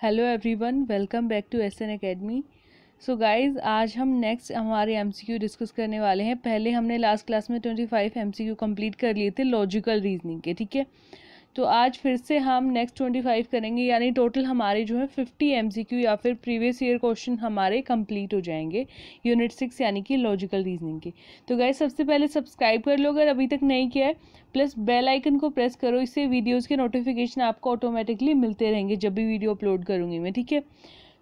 Hello everyone, welcome back to SN academy. So guys, आज हम next हमारे MCQ discuss करने वाले हैं। पहले हमने लास्ट क्लास में 25 एमसीक्यू कंप्लीट कर लिए थे लॉजिकल रीजनिंग के, ठीक है। तो आज फिर से हम नेक्स्ट 25 करेंगे, यानी टोटल हमारे जो है 50 एमसीक्यू या फिर प्रीवियस ईयर क्वेश्चन हमारे कंप्लीट हो जाएंगे यूनिट 6 यानी कि लॉजिकल रीजनिंग के। तो गाइस, सबसे पहले सब्सक्राइब कर लो अगर अभी तक नहीं किया है, प्लस बेल आइकन को प्रेस करो। इससे वीडियोज़ के नोटिफिकेशन आपको ऑटोमेटिकली मिलते रहेंगे जब भी वीडियो अपलोड करूँगी मैं, ठीक है।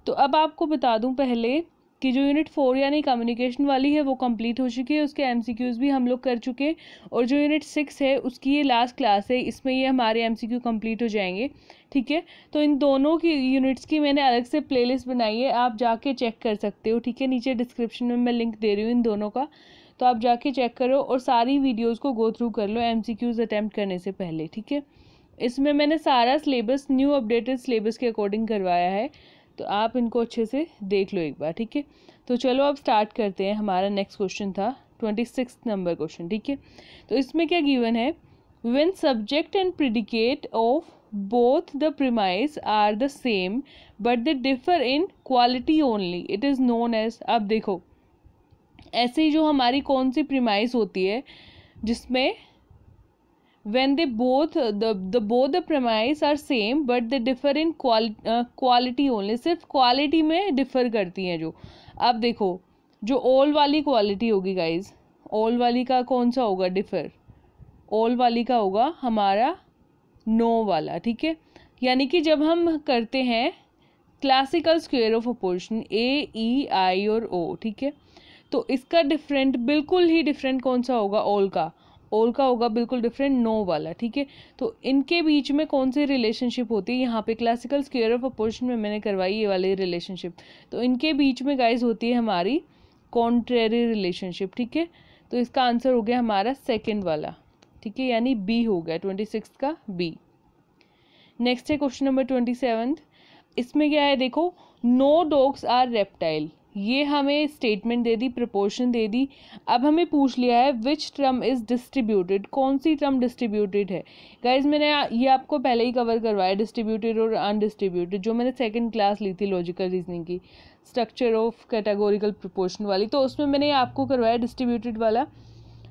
तो अब आपको बता दूँ पहले कि जो यूनिट 4 यानी कम्युनिकेशन वाली है वो कंप्लीट हो चुकी है, उसके एमसीक्यूज़ भी हम लोग कर चुके हैं। और जो यूनिट 6 है उसकी ये लास्ट क्लास है, इसमें ये हमारे एमसीक्यू कंप्लीट हो जाएंगे, ठीक है। तो इन दोनों की यूनिट्स की मैंने अलग से प्लेलिस्ट बनाई है, आप जाके चेक कर सकते हो, ठीक है। नीचे डिस्क्रिप्शन में मैं लिंक दे रही हूँ इन दोनों का, तो आप जाके चेक करो और सारी वीडियोज़ को गो थ्रू कर लो एमसीक्यूज़ अटैम्प्ट करने से पहले, ठीक है। इसमें मैंने सारा सिलेबस न्यू अपडेटेड सिलेबस के अकॉर्डिंग करवाया है, तो आप इनको अच्छे से देख लो एक बार, ठीक है। तो चलो अब स्टार्ट करते हैं। हमारा नेक्स्ट क्वेश्चन था 26 नंबर क्वेश्चन, ठीक है। तो इसमें क्या गिवन है, when subject and predicate of both the premise are the same but they differ in quality only, it is known as. अब देखो, ऐसी जो हमारी कौन सी प्रीमाइस होती है जिसमें when they both the premise are same but they differ in quality only, सिर्फ क्वालिटी में डिफर करती हैं जो। अब देखो, जो ऑल वाली क्वालिटी होगी गाइज, ऑल वाली का कौन सा होगा डिफर, ऑल वाली का होगा हमारा नो वाला, ठीक है। यानी कि जब हम करते हैं क्लासिकल स्क्वायर ऑफ अपोजिशन ए ई आई और ओ, ठीक है, तो इसका डिफरेंट बिल्कुल ही डिफरेंट कौन सा होगा, ऑल का। ऑल का होगा बिल्कुल डिफरेंट नो वाला, ठीक है। तो इनके बीच में कौन सी रिलेशनशिप होती है, यहाँ पे क्लासिकल स्क्वायर ऑफ अपोजिशन में मैंने करवाई ये वाली रिलेशनशिप। तो इनके बीच में गाइज होती है हमारी कॉन्ट्रेरी रिलेशनशिप, ठीक है। तो इसका आंसर हो गया हमारा सेकेंड वाला, ठीक है, यानी बी हो गया 26 का बी। नेक्स्ट है क्वेश्चन नंबर 27। इसमें क्या है देखो, नो डॉग्स आर रेप्टाइल, ये हमें स्टेटमेंट दे दी, प्रपोर्शन दे दी। अब हमें पूछ लिया है विच टर्म इज डिस्ट्रीब्यूटेड, कौन सी टर्म डिस्ट्रीब्यूटेड है। गाइज मैंने ये आपको पहले ही कवर करवाया, डिस्ट्रीब्यूटेड और अनडिस्ट्रीब्यूटेड, जो मैंने सेकंड क्लास ली थी लॉजिकल रीजनिंग की, स्ट्रक्चर ऑफ कैटेगोरिकल प्रोपोर्शन वाली, तो उसमें मैंने आपको करवाया डिस्ट्रीब्यूटेड वाला।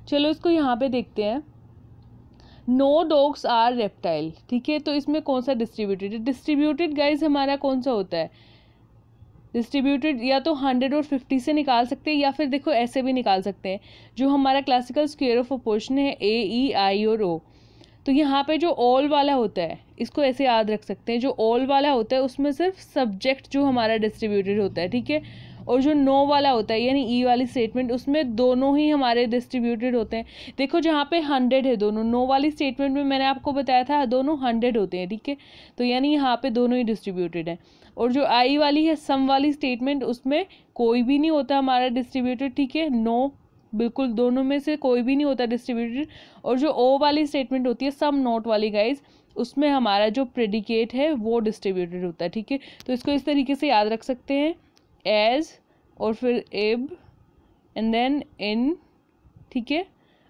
चलो इसको यहाँ पे देखते हैं, नो डॉग्स आर रेप्टाइल, ठीक है। तो इसमें कौन सा डिस्ट्रीब्यूटेड है, डिस्ट्रीब्यूटेड गाइज हमारा कौन सा होता है, डिस्ट्रीब्यूटेड या तो 100 और 50 से निकाल सकते हैं, या फिर देखो ऐसे भी निकाल सकते हैं। जो हमारा क्लासिकल स्क्वायर ऑफ अपोजिशन है ए ई आई और ओ, तो यहाँ पे जो ऑल वाला होता है इसको ऐसे याद रख सकते हैं, जो ऑल वाला होता है उसमें सिर्फ सब्जेक्ट जो हमारा डिस्ट्रीब्यूटेड होता है, ठीक है। और जो नो वाला होता है यानी ई वाली स्टेटमेंट, उसमें दोनों ही हमारे डिस्ट्रीब्यूटेड होते हैं। देखो जहाँ पे 100 है दोनों, नो वाली स्टेटमेंट में मैंने आपको बताया था दोनों 100 होते हैं, ठीक है। तो यानी यहाँ पे दोनों ही डिस्ट्रीब्यूटेड हैं। और जो आई वाली है सम वाली स्टेटमेंट, उसमें कोई भी नहीं होता हमारा डिस्ट्रीब्यूटेड, ठीक है, नो, बिल्कुल दोनों में से कोई भी नहीं होता डिस्ट्रीब्यूटेड। और जो ओ वाली स्टेटमेंट होती है सम नॉट वाली गाइज, उसमें हमारा जो प्रेडिकेट है वो डिस्ट्रीब्यूटेड होता है, ठीक है। तो इसको इस तरीके से याद रख सकते हैं, एज और फिर एब एंड देन इन, ठीक है,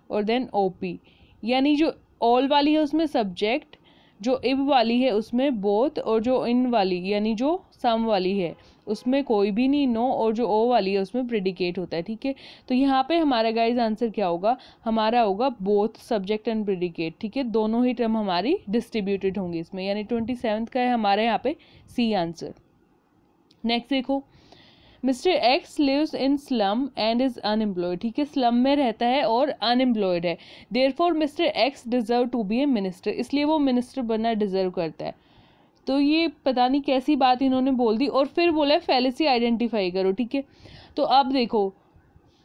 और देन ओपी। यानी जो ऑल वाली है उसमें सब्जेक्ट, जो इब वाली है उसमें बोथ, और जो इन वाली यानी जो सम वाली है उसमें कोई भी नहीं, नो, और जो ओ वाली है उसमें प्रेडिकेट होता है, ठीक है। तो यहाँ पे हमारा गाइज आंसर क्या होगा, हमारा होगा बोथ सब्जेक्ट एंड प्रेडिकेट, ठीक है। दोनों ही टर्म हमारी डिस्ट्रीब्यूटेड होंगी इसमें, यानी 27 का है हमारे यहाँ पे सी आंसर। नेक्स्ट देखो, Mister X lives in slum and is unemployed, ठीक है, स्लम में रहता है और अनएम्प्लॉयड है। Therefore Mister X deserve to be a minister, इसलिए वो मिनिस्टर बनना डिजर्व करता है। तो ये पता नहीं कैसी बात इन्होंने बोल दी, और फिर बोला है फैलेसी आइडेंटिफाई करो, ठीक है। तो अब देखो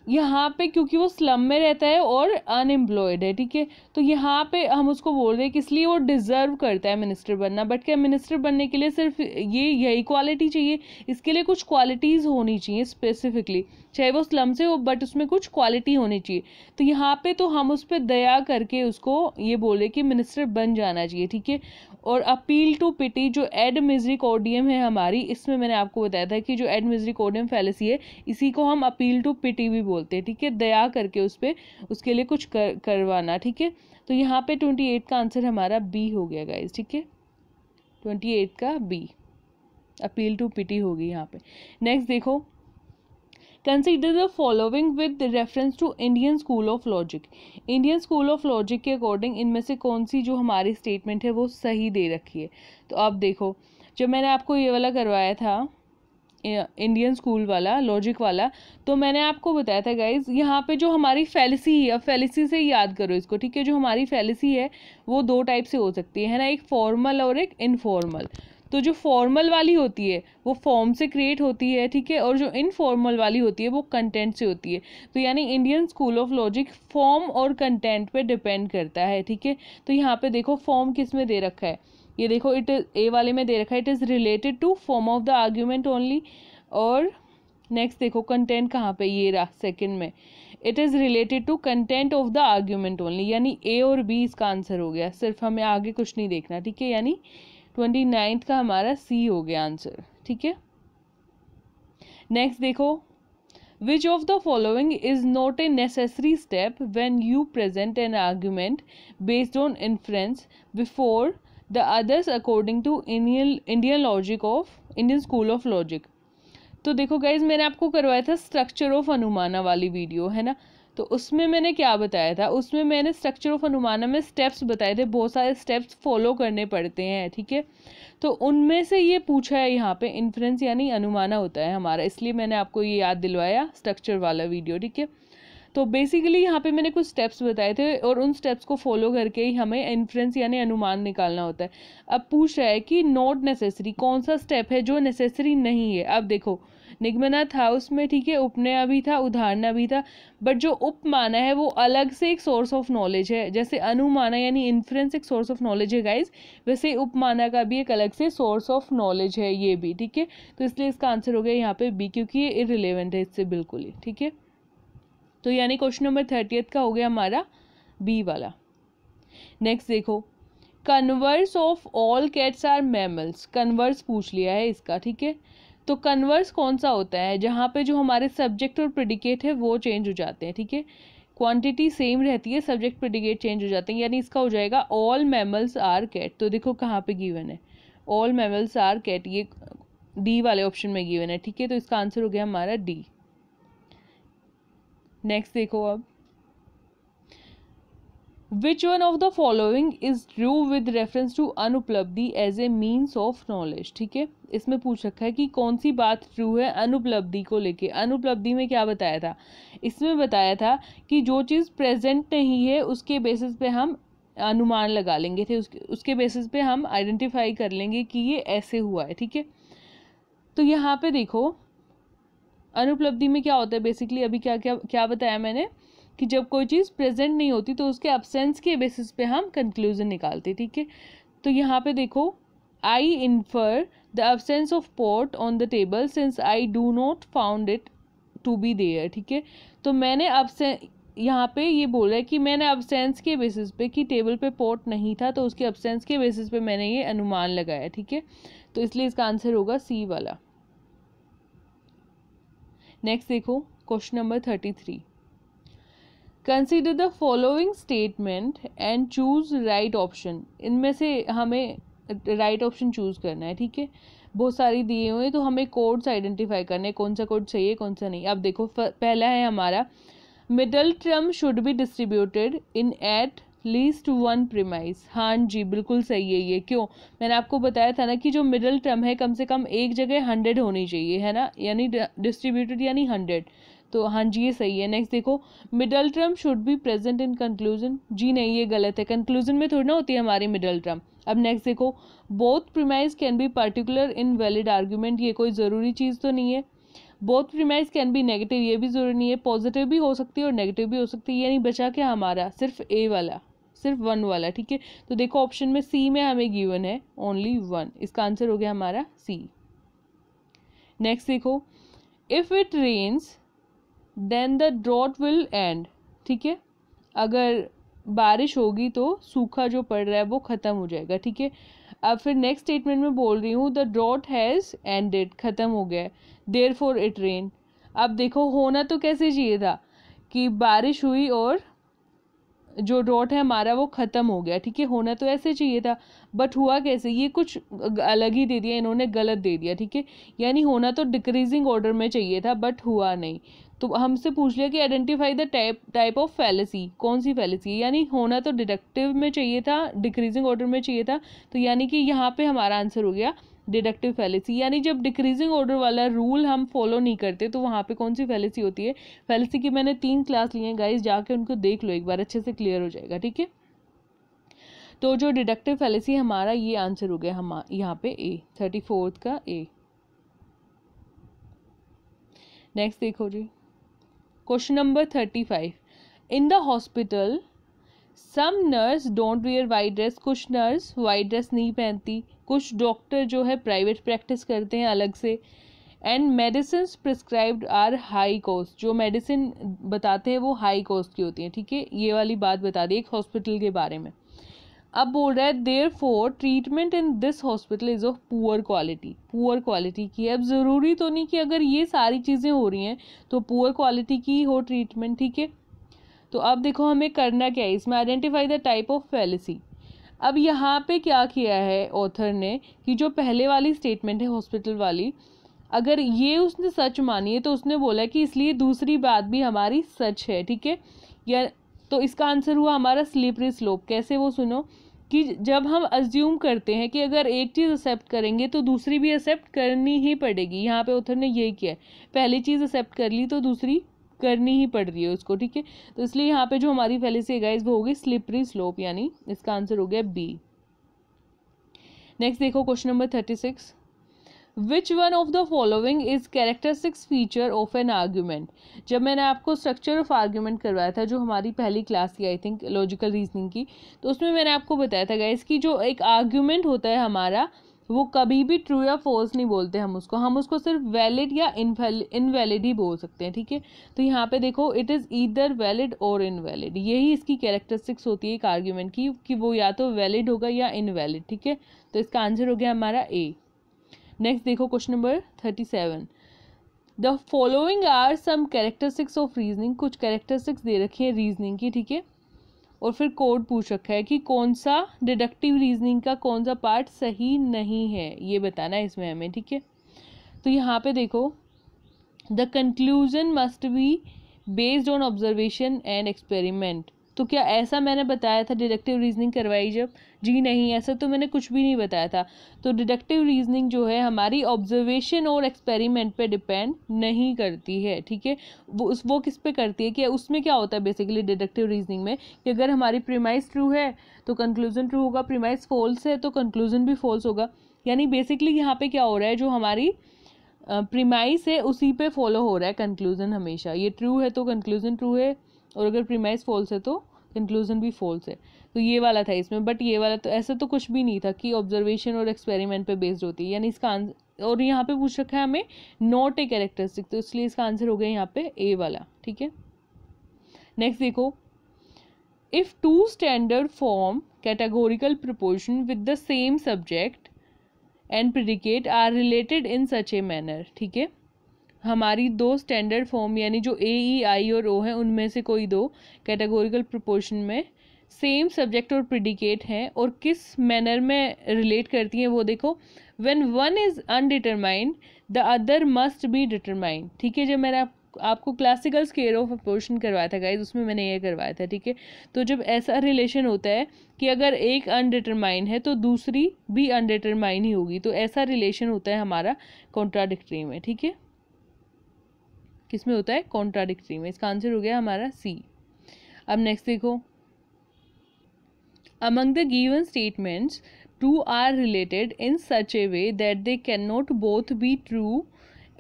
यहाँ पे क्योंकि वो स्लम में रहता है और अनएम्प्लॉयड है, ठीक है, तो यहाँ पे हम उसको बोल रहे हैं कि इसलिए वो डिजर्व करता है मिनिस्टर बनना। बट क्या मिनिस्टर बनने के लिए सिर्फ यही क्वालिटी चाहिए, इसके लिए कुछ क्वालिटीज़ होनी चाहिए स्पेसिफिकली, चाहे वो स्लम से हो बट उसमें कुछ क्वालिटी होनी चाहिए। तो यहाँ पे तो हम उस पर दया करके उसको ये बोले कि मिनिस्टर बन जाना चाहिए, ठीक है। और अपील टू पिटी, जो एड मिजरिकॉर्डियम है हमारी, इसमें मैंने आपको बताया था कि जो एड मिजरिकॉर्डियम फैलेसी है इसी को हम अपील टू पिटी भी बोलते हैं, ठीक है, दया करके उस पर उसके लिए कुछ करवाना, ठीक है। तो यहाँ पे 28 का आंसर हमारा बी हो गया गाइज, ठीक है, 28 का बी। अपील टू पिटी होगी यहाँ पे। नेक्स्ट देखो, consider the following with reference to Indian school of logic. Indian school of logic के अकॉर्डिंग इनमें से कौन सी जो हमारी स्टेटमेंट है वो सही दे रखी है। तो अब देखो, जब मैंने आपको ये वाला करवाया था इंडियन स्कूल वाला, लॉजिक वाला, तो मैंने आपको बताया था गाइज, यहाँ पे जो हमारी फैलिसी है, अब फैलिसी से याद करो इसको, ठीक है। जो हमारी फैलिसी है वो दो टाइप से हो सकती है ना, एक फॉर्मल और एक इनफॉर्मल। तो जो फॉर्मल वाली होती है वो फॉर्म से क्रिएट होती है, ठीक है, और जो इनफॉर्मल वाली होती है वो कंटेंट से होती है। तो यानी Indian school of logic form और कंटेंट पे डिपेंड करता है, ठीक है। तो यहाँ पे देखो फॉर्म किस में दे रखा है, ये देखो इट इज ए वाले में दे रखा है, it is related to form of the argument only. और नेक्स्ट देखो कंटेंट कहाँ पे, ये रहा सेकंड में, it is related to content of the argument only, यानी ए और बी इसका आंसर हो गया, सिर्फ हमें आगे कुछ नहीं देखना, ठीक है। यानी 29 का हमारा सी हो गया आंसर, ठीक है। नेक्स्ट देखो, which of the following is not a necessary step when you present an argument based on inference before the others according to Indian logic of Indian school of logic. तो देखो guys, मैंने आपको करवाया था structure of अनुमाना वाली video, है ना। तो उसमें मैंने क्या बताया था, उसमें मैंने स्ट्रक्चर ऑफ अनुमाना में स्टेप्स बताए थे, बहुत सारे स्टेप्स फॉलो करने पड़ते हैं, ठीक है। तो उनमें से ये पूछा है यहाँ पे, इन्फ्रेंस यानी अनुमाना होता है हमारा, इसलिए मैंने आपको ये याद दिलवाया स्ट्रक्चर वाला वीडियो, ठीक है। तो बेसिकली यहाँ पे मैंने कुछ स्टेप्स बताए थे और उन स्टेप्स को फॉलो करके ही हमें इन्फ्रेंस यानी अनुमान निकालना होता है। अब पूछ रहा है कि नॉट नेसेसरी, कौन सा स्टेप है जो नेसेसरी नहीं है। अब देखो, निगमना था उसमें, ठीक है, उपनया भी था, उदाहरणा भी था, बट जो उपमाना है वो अलग से एक सोर्स ऑफ नॉलेज है। जैसे अनुमाना यानी इन्फ्रेंस एक सोर्स ऑफ नॉलेज है गाइज, वैसे उपमाना का भी एक अलग से सोर्स ऑफ नॉलेज है ये भी, ठीक है। तो इसलिए इसका आंसर हो गया यहाँ पे बी, क्योंकि ये इररिलेवेंट है इससे बिल्कुल ही, ठीक है। तो यानी क्वेश्चन नंबर 30 का हो गया हमारा बी वाला। नेक्स्ट देखो, converse of all cats are mammals, converse पूछ लिया है इसका, ठीक है। तो कन्वर्स कौन सा होता है, जहाँ पे जो हमारे सब्जेक्ट और प्रेडिकेट है वो चेंज हो जाते हैं, ठीक है। क्वांटिटी सेम रहती है, सब्जेक्ट प्रेडिकेट चेंज हो जाते हैं, यानी इसका हो जाएगा ऑल मैमल्स आर कैट। तो देखो कहाँ पे गिवन है, ऑल मैमल्स आर कैट, ये डी वाले ऑप्शन में गिवन है, ठीक है। तो इसका आंसर हो गया हमारा डी। नेक्स्ट देखो, अब which one of the following is true with reference to अनुपलब्धि as a means of knowledge, ठीक है। इसमें पूछ रखा है कि कौन सी बात ट्रू है अनुपलब्धि को लेके। अनुपलब्धि में क्या बताया था, इसमें बताया था कि जो चीज़ प्रेजेंट नहीं है उसके बेसिस पे हम अनुमान लगा लेंगे थे, उसके बेसिस पे हम आइडेंटिफाई कर लेंगे कि ये ऐसे हुआ है, ठीक है। तो यहाँ पे देखो अनुपलब्धि में क्या होता है, बेसिकली अभी क्या क्या क्या बताया मैंने, कि जब कोई चीज़ प्रेजेंट नहीं होती तो उसके अब्सेंस के बेसिस पे हम कंक्लूजन निकालते, ठीक है। तो यहाँ पे देखो, I infer the absence of pot on the table since I do not found it to be there, ठीक है। तो मैंने यहाँ पे ये बोल रहा है कि मैंने अब्सेंस के बेसिस पे कि टेबल पे पॉट नहीं था, तो उसके अब्सेंस के बेसिस पे मैंने ये अनुमान लगाया, ठीक है। तो इसलिए इसका आंसर होगा सी वाला। नेक्स्ट देखो, question number 33, consider the following statement and choose right option. इनमें से हमें राइट ऑप्शन चूज करना है, ठीक है। बहुत सारी दिए हुए तो हमें कोड्स आइडेंटिफाई करने, कौन सा कोड सही है कौन सा नहीं। अब देखो पहला है हमारा, middle term should be distributed in at least one premise. हाँ जी, बिल्कुल सही है ये। क्यों, मैंने आपको बताया था ना कि जो मिडल टर्म है कम से कम एक जगह 100 होनी चाहिए, है ना, यानी डिस्ट्रीब्यूटेड यानी 100। तो हाँ जी ये सही है। नेक्स्ट देखो, middle term should be present in conclusion. जी नहीं, ये गलत है, कंक्लूजन में थोड़ी ना होती है हमारी मिडल टर्म। अब नेक्स्ट देखो, both premise can be particular in valid argument. ये कोई ज़रूरी चीज़ तो नहीं है। Both premise can be negative, ये भी ज़रूरी नहीं है, पॉजिटिव भी हो सकती है और नेगेटिव भी हो सकती है। यानी बचा क्या हमारा, सिर्फ ए वाला, सिर्फ 1 वाला, ठीक है। तो देखो ऑप्शन में सी में हमें गिवन है ओनली 1, इसका आंसर हो गया हमारा सी। नेक्स्ट देखो, if it rains then the drought will end, ठीक है। अगर बारिश होगी तो सूखा जो पड़ रहा है वो ख़त्म हो जाएगा, ठीक है। अब फिर नेक्स्ट स्टेटमेंट में बोल रही हूँ, द ड्रॉट हैज़ एंडेड, ख़त्म हो गया, देयरफॉर इट रेन। अब देखो होना तो कैसे चाहिए था कि बारिश हुई और जो डॉट है हमारा वो ख़त्म हो गया, ठीक है। होना तो ऐसे चाहिए था, बट हुआ कैसे, ये कुछ अलग ही दे दिया इन्होंने, गलत दे दिया, ठीक है। यानी होना तो डिक्रीजिंग ऑर्डर में चाहिए था, बट हुआ नहीं। तो हमसे पूछ लिया कि identify the type of fallacy, कौन सी फैलेसी है, यानी होना तो डिडक्टिव में चाहिए था, डिक्रीजिंग ऑर्डर में चाहिए था। तो यानी कि यहाँ पे हमारा आंसर हो गया डिडक्टिव फैलेसी। यानी जब डिक्रीजिंग ऑर्डर वाला रूल हम फॉलो नहीं करते तो वहाँ पे कौन सी फैलेसी होती है। फैलेसी की मैंने 3 क्लास लिए हैं गाइस, जाके उनको देख लो एक बार, अच्छे से क्लियर हो जाएगा, ठीक है। तो जो डिडक्टिव फैलेसी हमारा ये आंसर हो गया हम यहाँ पे ए, 34th का ए। नेक्स्ट देखो जी, question number 35। In the hospital some nurse don't wear white dress, कुछ नर्स वाइट ड्रेस नहीं पहनती, कुछ डॉक्टर जो है प्राइवेट प्रैक्टिस करते हैं अलग से, and medicine prescribed are high cost, जो मेडिसिन बताते हैं वो हाई कॉस्ट की होती हैं, ठीक है। ये वाली बात बता दी एक हॉस्पिटल के बारे में। अब बोल रहा है therefore treatment in this hospital is of poor quality, poor quality की है। अब ज़रूरी तो नहीं कि अगर ये सारी चीज़ें हो रही हैं तो पुअर क्वालिटी की हो ट्रीटमेंट, ठीक है। तो अब देखो हमें करना क्या है इसमें, identify the type of fallacy. अब यहाँ पे क्या किया है ऑथर ने कि जो पहले वाली स्टेटमेंट है हॉस्पिटल वाली, अगर ये उसने सच मानी है तो उसने बोला कि इसलिए दूसरी बात भी हमारी सच है, ठीक है। या तो इसका आंसर हुआ हमारा स्लिपरी स्लोप। कैसे, वो सुनो कि जब हम अज्यूम करते हैं कि अगर एक चीज़ एक्सेप्ट करेंगे तो दूसरी भी एक्सेप्ट करनी ही पड़ेगी, यहाँ पे ऑथर ने यही किया है, पहली चीज़ एक्सेप्ट कर ली तो दूसरी करनी ही पड़ रही है उसको, ठीक है। तो इसलिए यहाँ पे जो हमारी फैलेसी है गाइस वो होगी स्लिपरी स्लोप, यानी इसका आंसर हो गया बी। नेक्स्ट देखो question number 36। Which one of the following is characteristics feature of an argument. जब मैंने आपको स्ट्रक्चर ऑफ आर्ग्यूमेंट करवाया था जो हमारी पहली क्लास की आई थिंक लॉजिकल रीजनिंग की, तो उसमें मैंने आपको बताया था गाइस कि जो एक आर्ग्यूमेंट होता है हमारा वो कभी भी ट्रू या फॉल्स नहीं बोलते हम उसको सिर्फ वैलिड या इनवैलिड ही बोल सकते हैं, ठीक है। तो यहाँ पे देखो इट इज़ ईदर वैलिड और इनवैलिड, यही इसकी कैरेक्टरिस्टिक्स होती है एक आर्ग्यूमेंट की कि वो या तो वैलिड होगा या इनवैलिड, ठीक है। तो इसका आंसर हो गया हमारा ए। नेक्स्ट देखो question number 37। The following are some characteristics of reasoning, कुछ कैरेक्टरिस्टिक्स दे रखी है रीजनिंग की, ठीक है। और फिर कोड पूछ रखा है कि कौन सा डिडक्टिव रीजनिंग का कौन सा पार्ट सही नहीं है, ये बताना है इसमें हमें, ठीक है। तो यहाँ पे देखो the conclusion must be based on observation and experiment. तो क्या ऐसा मैंने बताया था डिडक्टिव रीजनिंग करवाई जब? जी नहीं, ऐसा तो मैंने कुछ भी नहीं बताया था। तो डिडक्टिव रीजनिंग जो है हमारी ऑब्जर्वेशन और एक्सपेरिमेंट पे डिपेंड नहीं करती है, ठीक है। वो किस पे करती है कि उसमें क्या होता है बेसिकली डिडक्टिव रीजनिंग में कि अगर हमारी प्रीमाइस ट्रू है तो कंक्लूजन ट्रू होगा, प्रीमाइस फॉल्स है तो कंक्लूजन भी फॉल्स होगा। यानी बेसिकली यहाँ पे क्या हो रहा है, जो हमारी प्रीमाइस है उसी पे फॉलो हो रहा है कंक्लूजन हमेशा। ये ट्रू है तो कंक्लूजन ट्रू है, और अगर प्रीमाइस फॉल्स है तो कंक्लूजन भी फॉल्स है। तो ये वाला था इसमें, बट ये वाला तो ऐसा तो कुछ भी नहीं था कि ऑब्जर्वेशन और एक्सपेरिमेंट पे बेस्ड होती है, यानी इसका आंसर। और यहाँ पे पूछ रखा है हमें नॉट ए कैरेक्टरिस्टिक, तो इसलिए इसका आंसर हो गया यहाँ पे ए वाला, ठीक है। नेक्स्ट देखो, if two standard form categorical proportion with the same subject and predicate are related in such a manner, ठीक है। हमारी दो स्टैंडर्ड फॉर्म यानी जो ए, ई, आई और ओ हैं उनमें से कोई दो कैटेगोरिकल प्रोपोर्शन में सेम सब्जेक्ट और प्रेडिकेट हैं और किस मैनर में रिलेट करती हैं वो देखो। When one is undetermined the other must be determined, ठीक है। जब मैंने आपको क्लासिकल स्केल ऑफ प्रोपोर्शन करवाया था गाइज, उसमें मैंने ये करवाया था, ठीक है। तो जब ऐसा रिलेशन होता है कि अगर एक अनडिटरमाइंड है तो दूसरी भी अनडिटरमाइंड ही होगी, तो ऐसा रिलेशन होता है हमारा कॉन्ट्राडिक्टरी में, ठीक है। किसमें होता है? कॉन्ट्राडिक्टरी में। इसका आंसर हो गया हमारा सी। अब नेक्स्ट देखो, among the given statements two are related in such a way that they can not both be true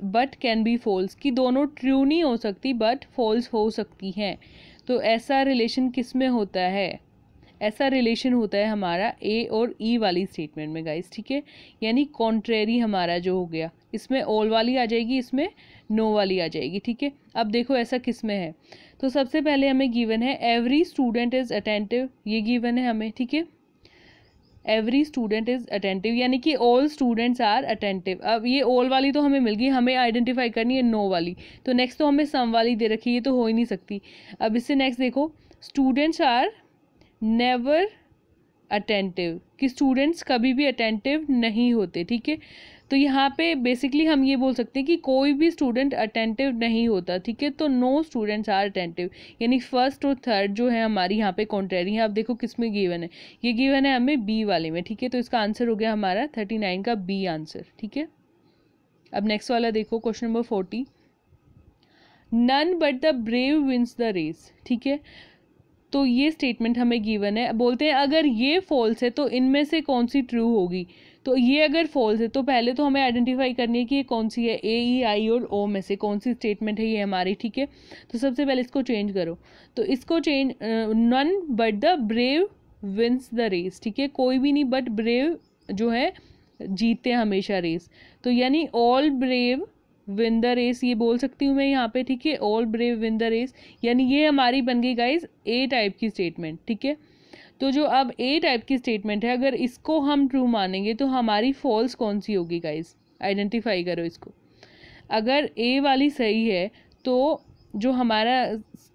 but can be false, कि दोनों ट्रू नहीं हो सकती बट फॉल्स हो सकती हैं। तो ऐसा रिलेशन किस में होता है? ऐसा रिलेशन होता है हमारा ए और ई वाली स्टेटमेंट में गाइस, ठीक है। यानी कॉन्ट्रेरी हमारा जो हो गया, इसमें ऑल वाली आ जाएगी, इसमें नो वाली आ जाएगी, ठीक है। अब देखो ऐसा किस में है, तो सबसे पहले हमें गिवन है एवरी स्टूडेंट इज अटेंटिव, ये गिवन है हमें, ठीक है। एवरी स्टूडेंट इज अटेंटिव यानी कि ऑल स्टूडेंट्स आर अटेंटिव। अब ये ऑल वाली तो हमें मिल गई, हमें आइडेंटिफाई करनी है नो वाली। तो नेक्स्ट तो हमें सम वाली दे रखी है, ये तो हो ही नहीं सकती। अब इससे नेक्स्ट देखो, स्टूडेंट्स आर नेवर अटेंटिव, कि स्टूडेंट्स कभी भी अटेंटिव नहीं होते, ठीक है। तो यहाँ पे बेसिकली हम ये बोल सकते हैं कि कोई भी स्टूडेंट अटेंटिव नहीं होता, ठीक है। तो नो स्टूडेंट्स आर अटेंटिव, यानी फर्स्ट और थर्ड जो है हमारी यहाँ पे कॉन्ट्रेरी है। आप देखो किस में गिवन है, ये गिवन है हमें बी वाले में, ठीक है। तो इसका आंसर हो गया हमारा 39 का बी आंसर, ठीक है। अब नेक्स्ट वाला देखो, question number 40, none but the brave wins the race, ठीक है। तो ये स्टेटमेंट हमें गिवन है, बोलते हैं अगर ये फॉल्स है तो इनमें से कौन सी ट्रू होगी। तो ये अगर फॉल्स है तो पहले तो हमें आइडेंटिफाई करनी है कि ये कौन सी है, ए, ई, आई और ओ में से कौन सी स्टेटमेंट है ये हमारी, ठीक है। तो सबसे पहले इसको चेंज करो, तो इसको change, none but the brave wins the race, ठीक है। कोई भी नहीं बट ब्रेव जो है जीते हमेशा रेस, तो यानी all brave win the race, ये बोल सकती हूँ मैं यहाँ पे, ठीक है। All brave win the race, यानी ये हमारी बन गई गाइज ए टाइप की स्टेटमेंट, ठीक है। तो जो अब ए टाइप की स्टेटमेंट है, अगर इसको हम ट्रू मानेंगे तो हमारी फॉल्स कौन सी होगी गाइज, आइडेंटिफाई करो इसको। अगर ए वाली सही है तो जो हमारा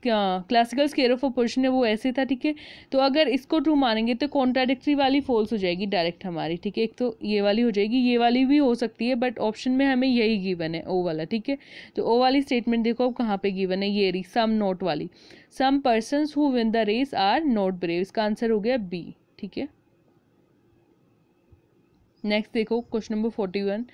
क्लासिकल स्केल ऑफ अपोजिशन है वो ऐसे था, ठीक है। तो अगर इसको ट्रू मानेंगे तो कॉन्ट्राडिक्टरी वाली फॉल्स हो जाएगी डायरेक्ट हमारी, ठीक है। एक तो ये वाली हो जाएगी, ये वाली भी हो सकती है, बट ऑप्शन में हमें यही गिवन है, ओ वाला, ठीक है। तो ओ वाली स्टेटमेंट देखो अब कहाँ पे गिवन है, ये रही सम नॉट वाली, some persons who win the race are not brave, इसका आंसर हो गया बी, ठीक है। नेक्स्ट देखो question number 41,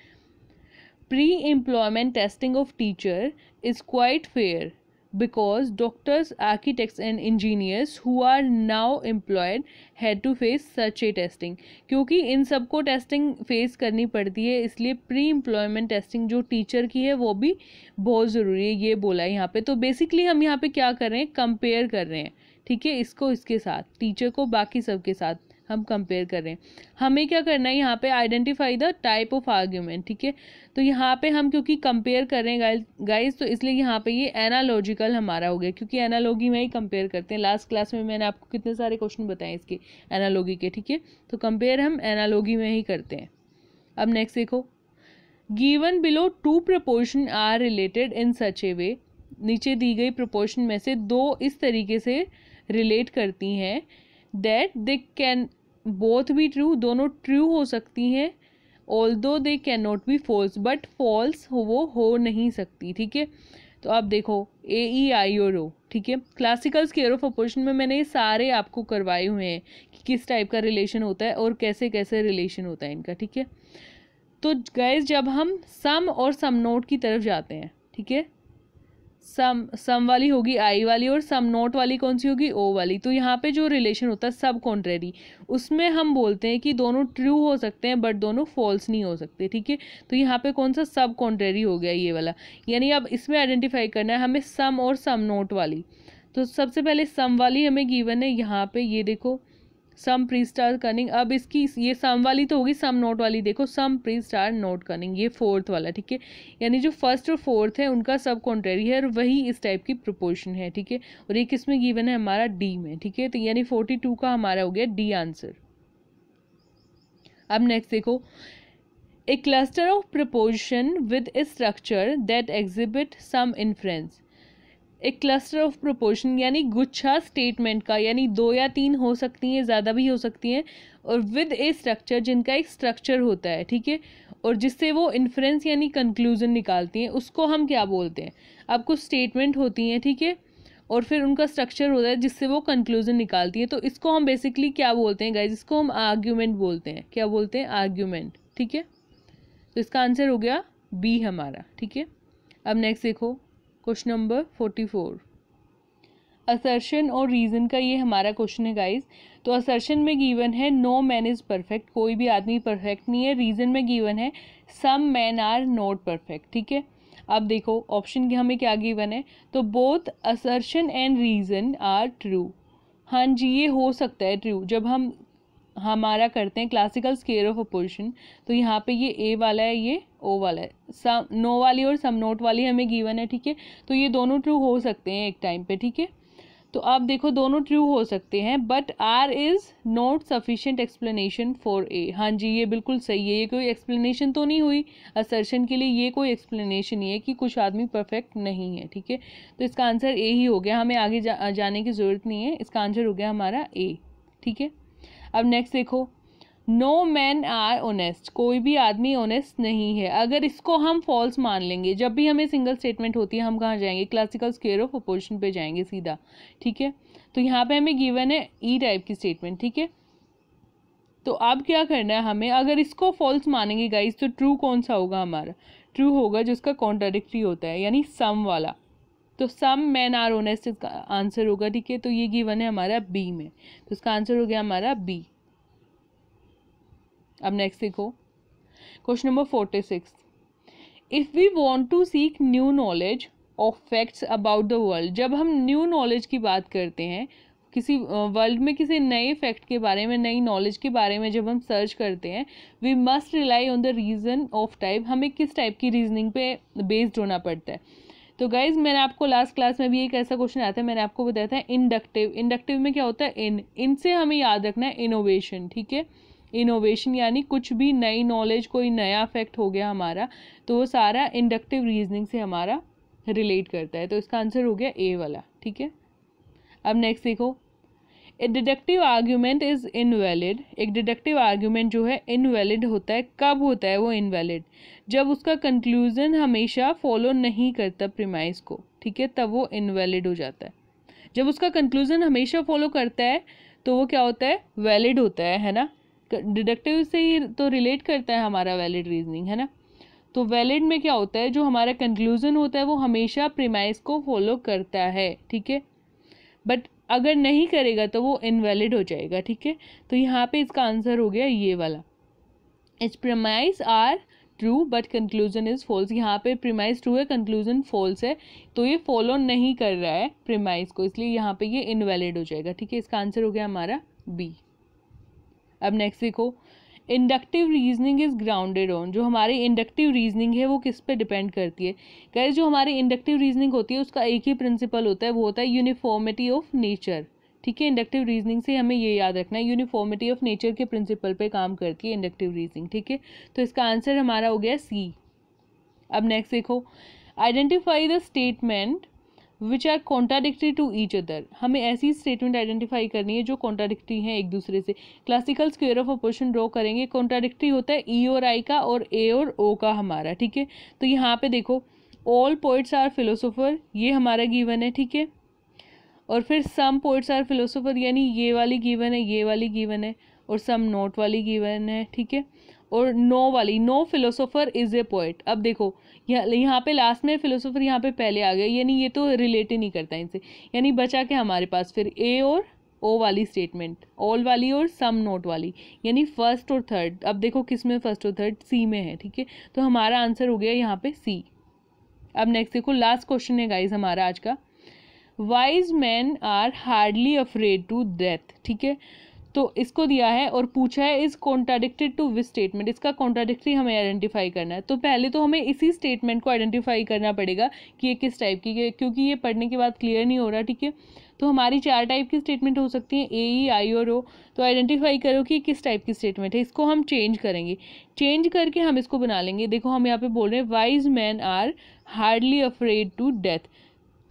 pre-employment testing of teacher is quite fair because doctors, architects and engineers who are now employed had to face such a testing, क्योंकि इन सबको testing face करनी पड़ती है, इसलिए प्री एम्प्लॉयमेंट टेस्टिंग जो टीचर की है वो भी बहुत ज़रूरी है, ये बोला है यहाँ पे। तो बेसिकली हम यहाँ पे क्या कर रहे हैं, कंपेयर कर रहे हैं, ठीक है। इसको इसके साथ, टीचर को बाकी सबके साथ हम कंपेयर कर रहे हैं। हमें क्या करना है यहाँ पे, identify the type of argument, ठीक है। तो यहाँ पे हम क्योंकि कंपेयर कर रहे हैं गाइज, तो इसलिए यहाँ पे ये एनालॉजिकल हमारा हो गया, क्योंकि एनालॉगी में ही कंपेयर करते हैं। लास्ट क्लास में मैंने आपको कितने सारे क्वेश्चन बताए इसके एनालॉगी के, ठीक है। तो कंपेयर हम एनालॉगी में ही करते हैं। अब नेक्स्ट देखो, given below two proposition are related in such a way, नीचे दी गई प्रपोर्शन में से दो इस तरीके से रिलेट करती हैं that they can both be true, दोनों ट्रू हो सकती हैं, although they can not be false, but false वो हो नहीं सकती, ठीक है। तो आप देखो ए, ई, आई और ओ, ठीक है। क्लासिकल स्केल ऑफ अपोजिशन में मैंने ये सारे आपको करवाए हुए हैं कि किस टाइप का रिलेशन होता है और कैसे कैसे रिलेशन होता है इनका, ठीक है। तो गाइज जब हम सम और सम नोट की तरफ जाते हैं, ठीक है, सम वाली होगी आई वाली और सम नोट वाली कौन सी होगी, ओ वाली। तो यहाँ पे जो रिलेशन होता है सब कॉन्ट्रेरी, उसमें हम बोलते हैं कि दोनों ट्रू हो सकते हैं बट दोनों फॉल्स नहीं हो सकते, ठीक है। तो यहाँ पे कौन सा सब कॉन्ट्रेरी हो गया, ये वाला। यानी अब इसमें आइडेंटिफाई करना है हमें सम और सम नोट वाली। तो सबसे पहले सम वाली हमें गिवन है यहाँ पे, ये देखो सम प्री स्टार कनिंग। अब इसकी ये सम वाली तो होगी, सम नोट वाली देखो some pre star not cunning, ये फोर्थ वाला, ठीक है। यानी जो फर्स्ट और फोर्थ है उनका सब कॉन्ट्रेरी है और वही इस टाइप की प्रोपोर्शन है, ठीक है। और ये किस में गिवन है हमारा, डी में, ठीक है। तो यानी 42 का हमारा हो गया डी आंसर। अब नेक्स्ट देखो, a cluster of proportion with a structure that exhibit some inference, एक क्लस्टर ऑफ प्रोपोर्शन यानी गुच्छा स्टेटमेंट का, यानी 2 या 3 हो सकती हैं, ज़्यादा भी हो सकती हैं, और विद ए स्ट्रक्चर जिनका एक स्ट्रक्चर होता है, ठीक है, और जिससे वो इन्फ्रेंस यानी कंक्लूजन निकालती हैं, उसको हम क्या बोलते हैं। अब कुछ स्टेटमेंट होती हैं, ठीक है, और फिर उनका स्ट्रक्चर होता है जिससे वो कंक्लूजन निकालती है, तो इसको हम बेसिकली क्या बोलते हैं गाइज, इसको हम आर्ग्यूमेंट बोलते हैं। क्या बोलते हैं, आर्ग्यूमेंट, ठीक है। तो इसका आंसर हो गया बी हमारा, ठीक है। अब नेक्स्ट देखो क्वेश्चन नंबर 44, असर्शन और रीज़न का ये हमारा क्वेश्चन है गाइज। तो असर्शन में गिवन है नो मैन इज़ परफेक्ट, कोई भी आदमी परफेक्ट नहीं है। रीज़न में गिवन है सम मैन आर नॉट परफेक्ट, ठीक है। अब देखो ऑप्शन हमें क्या गिवन है, तो both assertion and reason are true. हाँ जी, ये हो सकता है ट्रू जब हम हमारा करते हैं क्लासिकल स्केल ऑफ अपोजिशन। तो यहाँ पे ये ए वाला है, ये ओ वाला है, सम नो वाली और सम नोट वाली हमें गिवन है, ठीक है। तो ये दोनों ट्रू हो सकते हैं एक टाइम पे, ठीक है। तो आप देखो दोनों ट्रू हो सकते हैं, but R is not sufficient explanation for A. हाँ जी, ये बिल्कुल सही है, ये कोई एक्सप्लेनेशन तो नहीं हुई असर्शन के लिए, ये कोई एक्सप्लेनेशन नहीं है कि कुछ आदमी परफेक्ट नहीं है, ठीक है। तो इसका आंसर ए ही हो गया, हमें आगे जाने की ज़रूरत नहीं है, इसका आंसर हो गया हमारा ए। ठीक है। अब नेक्स्ट देखो, नो मैन आर ऑनेस्ट, कोई भी आदमी ऑनेस्ट नहीं है। अगर इसको हम फॉल्स मान लेंगे, जब भी हमें सिंगल स्टेटमेंट होती है हम कहाँ जाएंगे, क्लासिकल स्क्वायर ऑफ अपोजिशन पे जाएंगे सीधा, ठीक है। तो यहाँ पे हमें गिवन है ई टाइप की स्टेटमेंट, ठीक है। तो अब क्या करना है हमें, अगर इसको फॉल्स मानेंगे गाइस तो ट्रू कौन सा होगा हमारा, ट्रू होगा जिसका कॉन्ट्राडिक्टरी होता है, यानी सम वाला। तो सम मैन आर ऑनेस्ट इसका आंसर होगा, ठीक है। तो ये गिवन है हमारा बी में, तो इसका आंसर हो गया हमारा बी। अब नेक्स्ट देखो, question number 46, if we want to seek new knowledge of facts about the world. जब हम न्यू नॉलेज की बात करते हैं, किसी वर्ल्ड में किसी नए फैक्ट के बारे में, नई नॉलेज के बारे में जब हम सर्च करते हैं, we must rely on the reason of type. हमें किस टाइप की रीजनिंग पे बेस्ड होना पड़ता है। तो गाइज मैंने आपको लास्ट क्लास में भी एक ऐसा क्वेश्चन आता है, मैंने आपको बताया था इंडक्टिव। इंडक्टिव में क्या होता है, इनसे हमें याद रखना है इनोवेशन, ठीक है। इनोवेशन यानी कुछ भी नई नॉलेज, कोई नया फैक्ट हो गया हमारा, तो वो सारा इंडक्टिव रीजनिंग से हमारा रिलेट करता है। तो इसका आंसर हो गया ए वाला, ठीक है। अब नेक्स्ट देखो, ए डिडक्टिव आर्ग्यूमेंट इज इनवैलिड। एक डिडक्टिव आर्ग्यूमेंट जो है इनवैलिड होता है, कब होता है वो इनवैलिड, जब उसका कंक्लूजन हमेशा फॉलो नहीं करता प्रीमाइस को, ठीक है, तब वो इनवैलिड हो जाता है। जब उसका कंक्लूजन हमेशा फॉलो करता है तो वो क्या होता है, वैलिड होता है ना। डिडक्टिव से ही तो रिलेट करता है हमारा वैलिड रीजनिंग, है ना। तो वैलिड में क्या होता है, जो हमारा कंक्लूजन होता है वो हमेशा प्रीमाइस को फॉलो करता है, ठीक है। बट अगर नहीं करेगा तो वो इनवैलिड हो जाएगा, ठीक है। तो यहाँ पे इसका आंसर हो गया ये वाला, it's premise are true but conclusion is false. यहाँ पे प्रीमाइस ट्रू है, कंक्लूजन फॉल्स है, तो ये फॉलो नहीं कर रहा है प्रीमाइस को, इसलिए यहाँ पे ये इनवैलिड हो जाएगा, ठीक है। इसका आंसर हो गया हमारा बी। अब नेक्स्ट देखो, inductive reasoning is grounded on. जो हमारी इंडक्टिव रीजनिंग है वो किस पे डिपेंड करती है गाइस, जो हमारी इंडक्टिव रीजनिंग होती है उसका एक ही प्रिंसिपल होता है, वो होता है यूनिफॉर्मिटी ऑफ नेचर, ठीक है। इंडक्टिव रीजनिंग से हमें ये याद रखना है, यूनिफॉर्मिटी ऑफ नेचर के प्रिंसिपल पे काम करती है इंडक्टिव रीजनिंग, ठीक है। तो इसका आंसर हमारा हो गया सी। अब नेक्स्ट देखो, identify the statement which are contradictory to each other. हमें ऐसी स्टेटमेंट आइडेंटिफाई करनी है जो कॉन्ट्राडिक्टरी हैं एक दूसरे से। Classical square of opposition draw करेंगे, कॉन्ट्राडिक्टरी होता है ई और आई का और ए और ओ का हमारा, ठीक है। तो यहाँ पे देखो, ऑल पोइट्स आर फिलोसोफर, ये हमारा गिवन है, ठीक है। और फिर सम पोइट्स आर फिलोसोफर, यानी ये वाली गिवन है, ये वाली गिवन है, और सम नॉट वाली गिवन है, ठीक है। और नो वाली, no philosopher is a poet. अब देखो यहाँ पे लास्ट में फिलोसोफर यहाँ पे पहले आ गया, यानी ये तो रिलेट ही नहीं करता इनसे, यानी बचा के हमारे पास फिर ए और ओ वाली स्टेटमेंट, ऑल वाली और सम नोट वाली, यानी फर्स्ट और थर्ड। अब देखो किस में फर्स्ट और थर्ड, सी में है, ठीक है। तो हमारा आंसर हो गया यहाँ पे सी। अब नेक्स्ट देखो, लास्ट क्वेश्चन है गाइज हमारा आज का, wise man are hardly afraid to death, ठीक है। तो इसको दिया है और पूछा है is contradicted to which statement, इसका कॉन्ट्राडिक्टरी हमें आइडेंटिफाई करना है। तो पहले तो हमें इसी स्टेटमेंट को आइडेंटिफाई करना पड़ेगा कि ये किस टाइप की है, क्योंकि ये पढ़ने के बाद क्लियर नहीं हो रहा, ठीक है। तो हमारी 4 टाइप की स्टेटमेंट हो सकती हैं, ए ई आई और ओ। तो आइडेंटिफाई करो कि किस टाइप की स्टेटमेंट है, इसको हम चेंज करेंगे, चेंज करके हम इसको बना लेंगे। देखो हम यहाँ पे बोल रहे हैं wise man are hardly afraid to death,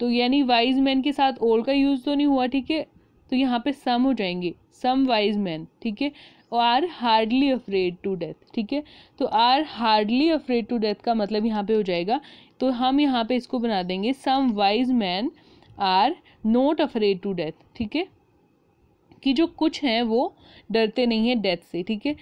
तो यानी वाइज मैन के साथ ऑल का यूज तो नहीं हुआ, ठीक है। तो यहाँ पे सम हो जाएंगे, सम वाइज मैन, ठीक है। और are hardly afraid to death, ठीक है। तो are hardly afraid to death का मतलब यहाँ पे हो जाएगा, तो हम यहाँ पे इसको बना देंगे some wise man are not afraid to death, ठीक है, कि जो कुछ हैं वो डरते नहीं है डेथ से, ठीक है।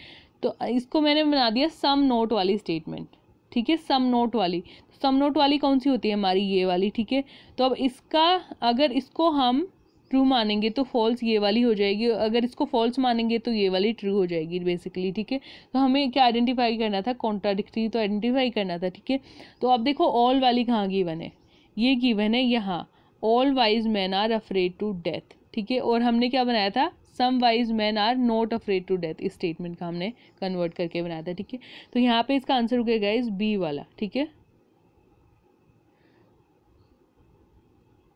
तो इसको मैंने बना दिया सम नोट वाली स्टेटमेंट, ठीक है। सम नोट वाली, सम नोट वाली कौन सी होती है हमारी, ये वाली, ठीक है। तो अब इसका अगर इसको हम ट्रू मानेंगे तो फॉल्स ये वाली हो जाएगी, अगर इसको फॉल्स मानेंगे तो ये वाली ट्रू हो जाएगी बेसिकली, ठीक है। तो हमें क्या आइडेंटिफाई करना था, कॉन्ट्राडिक्टरी तो आइडेंटिफाई करना था, ठीक है। तो अब देखो ऑल वाली कहाँ गिवन है, ये गिवन है यहाँ, all wise man are afraid to death, ठीक है। और हमने क्या बनाया था, some wise man are not afraid to death, इस स्टेटमेंट का हमने कन्वर्ट करके बनाया था, ठीक है। तो यहाँ पे इसका आंसर हो गया गाइस बी वाला, ठीक है।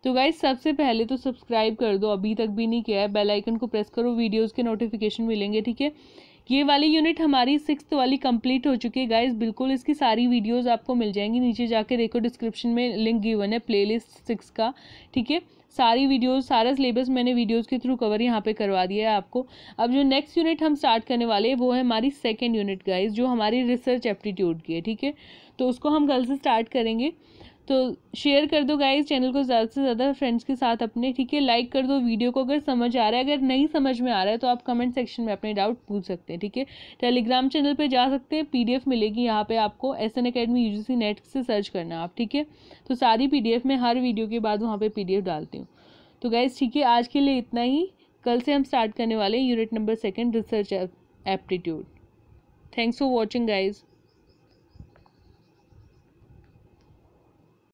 तो गाइस सबसे पहले तो सब्सक्राइब कर दो, अभी तक भी नहीं किया है, बेल आइकन को प्रेस करो, वीडियोस के नोटिफिकेशन मिलेंगे, ठीक है। ये वाली यूनिट हमारी 6th वाली कंप्लीट हो चुकी है गाइज। बिल्कुल इसकी सारी वीडियोस आपको मिल जाएंगी, नीचे जाके देखो डिस्क्रिप्शन में लिंक गिवन है प्लेलिस्ट 6 का, ठीक है। सारी वीडियोस, सारा सिलेबस मैंने वीडियोस के थ्रू कवर यहाँ पे करवा दिया है आपको। अब जो नेक्स्ट यूनिट हम स्टार्ट करने वाले हैं वो है हमारी सेकेंड यूनिट गाइज, जो हमारी रिसर्च एप्टीट्यूड की है, ठीक है। तो उसको हम कल से स्टार्ट करेंगे। तो शेयर कर दो गाइज चैनल को ज़्यादा से ज़्यादा फ्रेंड्स के साथ अपने, ठीक है। लाइक कर दो वीडियो को अगर समझ आ रहा है। अगर नहीं समझ में आ रहा है तो आप कमेंट सेक्शन में अपने डाउट पूछ सकते हैं, ठीक है। टेलीग्राम चैनल पे जा सकते हैं, PDF मिलेगी यहाँ पे आपको, SN Academy UGC नेट से सर्च करना आप, ठीक है। तो सारी PDF में हर वीडियो के बाद वहाँ पे PDF डालती हूँ। तो गाइज ठीक है, आज के लिए इतना ही। कल से हम स्टार्ट करने वाले हैं unit number 2 research aptitude. Thanks for watching guys.